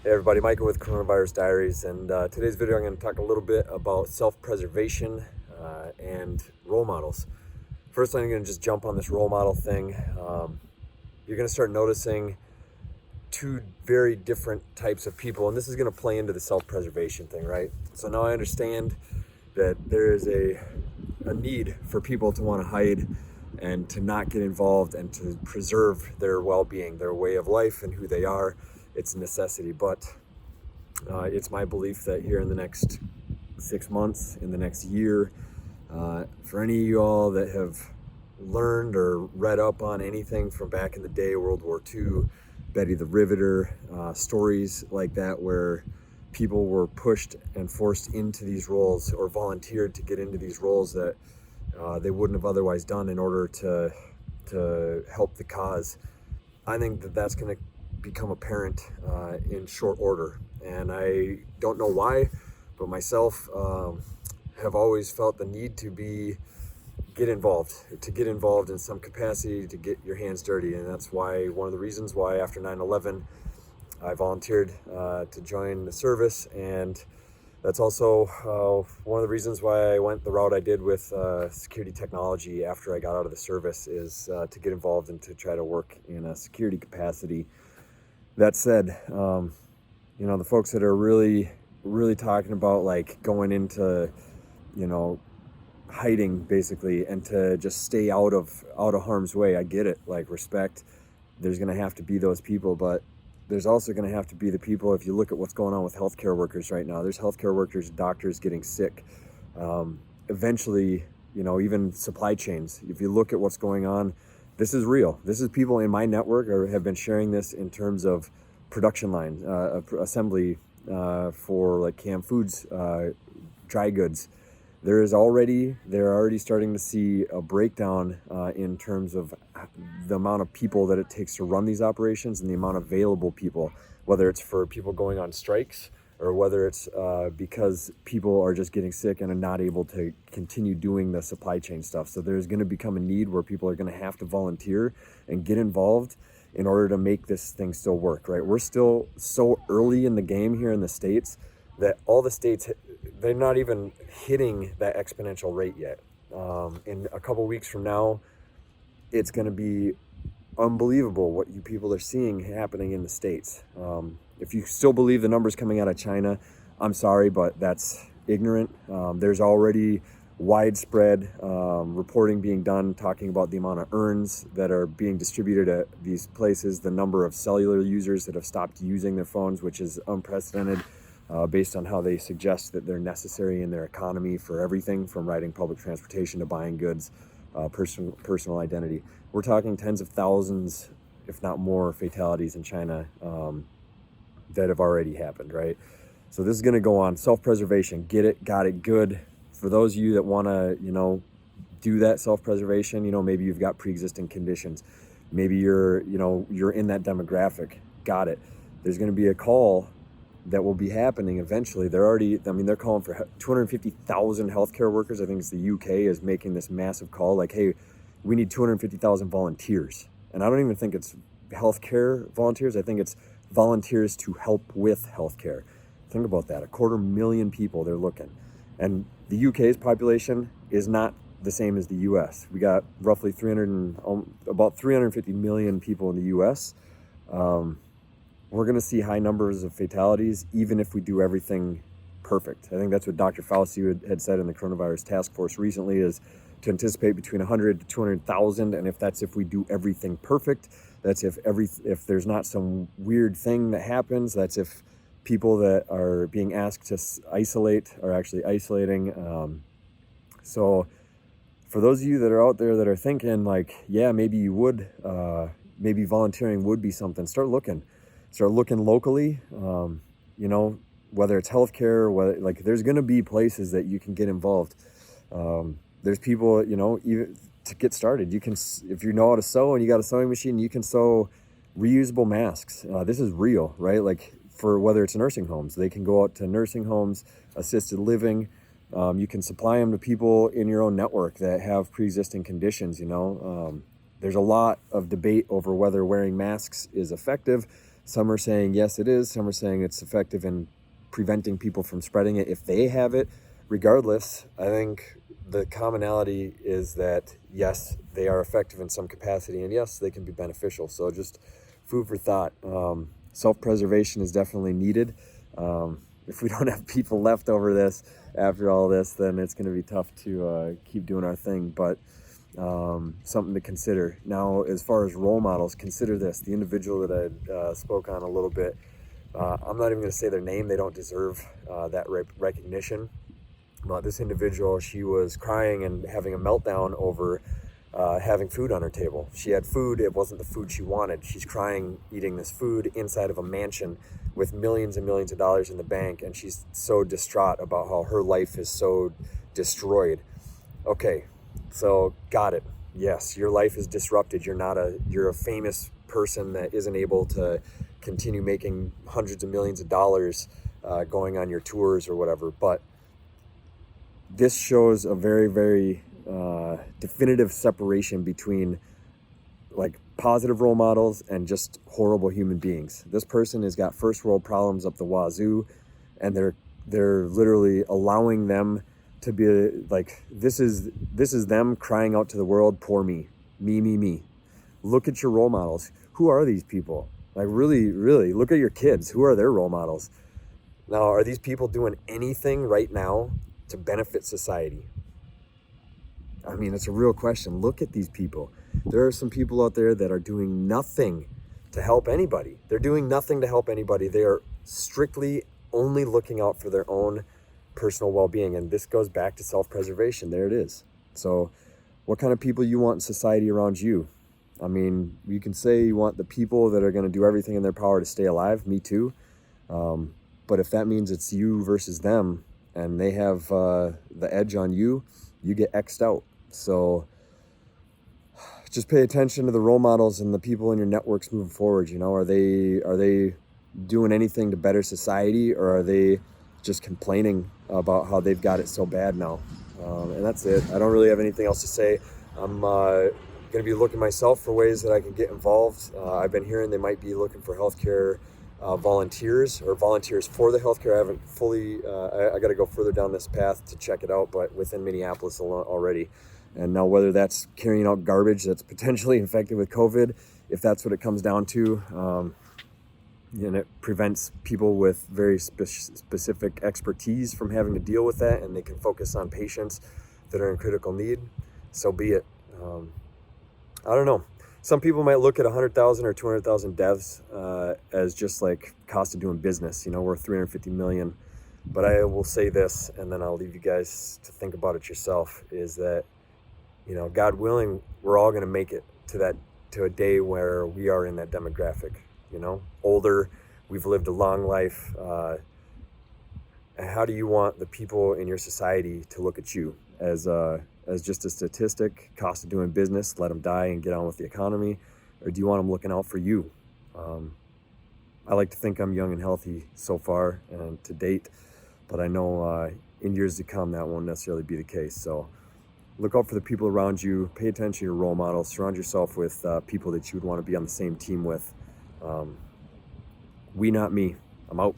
Hey everybody, Michael with CoronavirusDiaries, and today's video I'm going to talk a little bit about self-preservation and role models. First, I'm going to just jump on this role model thing. You're going to start noticing two very different types of people, and this is going to play into the self-preservation thing, right? So now I understand that there is a need for people to want to hide and to not get involved and to preserve their well-being, their way of life, and who they are. It's a necessity, but it's my belief that here in the next 6 months, in the next year, for any of you all that have learned or read up on anything from back in the day, World War II, Betty the Riveter, stories like that, where people were pushed and forced into these roles or volunteered to get into these roles that they wouldn't have otherwise done in order to help the cause. I think that that's going to become apparent in short order, and I don't know why, but myself have always felt the need to get involved in some capacity, to get your hands dirty. And that's why one of the reasons why after 9/11 I volunteered to join the service, and that's also one of the reasons why I went the route I did with security technology after I got out of the service, is to get involved and to try to work in a security capacity. That said, the folks that are really talking about like going into, hiding basically, and to just stay out of harm's way, I get it. Like, respect. There's going to have to be those people, but there's also going to have to be the people. If you look at what's going on with healthcare workers right now, there's healthcare workers, doctors getting sick. Eventually, even supply chains. If you look at what's going on, this is real. This is people in my network have been sharing this in terms of production lines, assembly for like canned foods, dry goods. They're already starting to see a breakdown in terms of the amount of people that it takes to run these operations and the amount of available people, whether it's for people going on strikes or whether it's because people are just getting sick and are not able to continue doing the supply chain stuff. So there's going to become a need where people are going to have to volunteer and get involved in order to make this thing still work, right? We're still so early in the game here in the States that all the states, they're not even hitting that exponential rate yet. In a couple weeks from now, it's going to be unbelievable what you people are seeing happening in the States. If you still believe the numbers coming out of China, I'm sorry, but that's ignorant. There's already widespread reporting being done talking about the amount of urns that are being distributed at these places, the number of cellular users that have stopped using their phones, which is unprecedented, based on how they suggest that they're necessary in their economy for everything from riding public transportation to buying goods, personal identity. We're talking tens of thousands, if not more, fatalities in China that have already happened, right? So this is going to go on. Self-preservation, get it, got it, good. For those of you that want to, do that self-preservation, maybe you've got pre-existing conditions. Maybe you're in that demographic. Got it. There's going to be a call that will be happening eventually. They're calling for 250,000 healthcare workers. I think it's the UK is making this massive call, like, hey, we need 250,000 volunteers. And I don't even think it's healthcare volunteers. I think it's volunteers to help with healthcare. Think about that. 250,000 people they're looking. And the UK's population is not the same as the US. We got roughly about 350 million people in the US. We're going to see high numbers of fatalities, even if we do everything perfect. I think that's what Dr. Fauci had said in the coronavirus task force recently, is to anticipate between 100 to 200,000. And if we do everything perfect, that's if there's not some weird thing that happens, that's if people that are being asked to isolate are actually isolating. So for those of you that are out there that are thinking like, yeah, maybe you would, maybe volunteering would be something, start looking locally, whether it's healthcare, there's going to be places that you can get involved. There's people, even to get started, you can, if you know how to sew and you got a sewing machine, you can sew reusable masks. This is real, right? Like, for whether it's nursing homes, they can go out to nursing homes, assisted living. You can supply them to people in your own network that have pre-existing conditions. There's a lot of debate over whether wearing masks is effective. Some are saying, yes, it is. Some are saying it's effective in preventing people from spreading it if they have it. Regardless, I think the commonality is that, yes, they are effective in some capacity, and yes, they can be beneficial. So just food for thought. Self-preservation is definitely needed. If we don't have people left over this after all this, then it's going to be tough to keep doing our thing. But something to consider. Now, as far as role models, consider this. The individual that I spoke on a little bit, I'm not even going to say their name. They don't deserve that recognition. But this individual, she was crying and having a meltdown over having food on her table. She had food. It wasn't the food she wanted. She's crying, eating this food inside of a mansion with millions and millions of dollars in the bank. And she's so distraught about how her life is so destroyed. Okay, so got it. Yes, your life is disrupted. You're a famous person that isn't able to continue making hundreds of millions of dollars going on your tours or whatever. But this shows a very, very definitive separation between like positive role models and just horrible human beings. This person has got first world problems up the wazoo, and they're literally allowing them to be like, this is them crying out to the world, poor me, me. Look at your role models. Who are these people? Like, really look at your kids. Who are their role models? Now, are these people doing anything right now to benefit society? I mean, it's a real question. Look at these people. There are some people out there that are doing nothing to help anybody. They're doing nothing to help anybody. They are strictly only looking out for their own personal well-being. And this goes back to self-preservation. There it is. So what kind of people you want in society around you? I mean, you can say you want the people that are going to do everything in their power to stay alive. Me too. But if that means it's you versus them and they have the edge on you, you get X'd out. So just pay attention to the role models and the people in your networks moving forward. You know, are they doing anything to better society, or are they just complaining about how they've got it so bad now? And that's it. I don't really have anything else to say. I'm going to be looking myself for ways that I can get involved. I've been hearing they might be looking for healthcare volunteers or volunteers for the healthcare. I haven't fully, I got to go further down this path to check it out, but within Minneapolis already. And now whether that's carrying out garbage that's potentially infected with COVID, if that's what it comes down to, and it prevents people with very specific expertise from having to deal with that, and they can focus on patients that are in critical need, so be it. I don't know. Some people might look at 100,000 or 200,000 deaths as just like cost of doing business. You know, we're 350 million. But I will say this, and then I'll leave you guys to think about it yourself, is that, you know, God willing, we're all going to make it to a day where we are in that demographic, you know, older, we've lived a long life. And how do you want the people in your society to look at you as just a statistic, cost of doing business, let them die and get on with the economy? Or do you want them looking out for you? I like to think I'm young and healthy so far and to date, but I know in years to come that won't necessarily be the case. So look out for the people around you, pay attention to your role models, surround yourself with people that you would want to be on the same team with. We, not me. I'm out.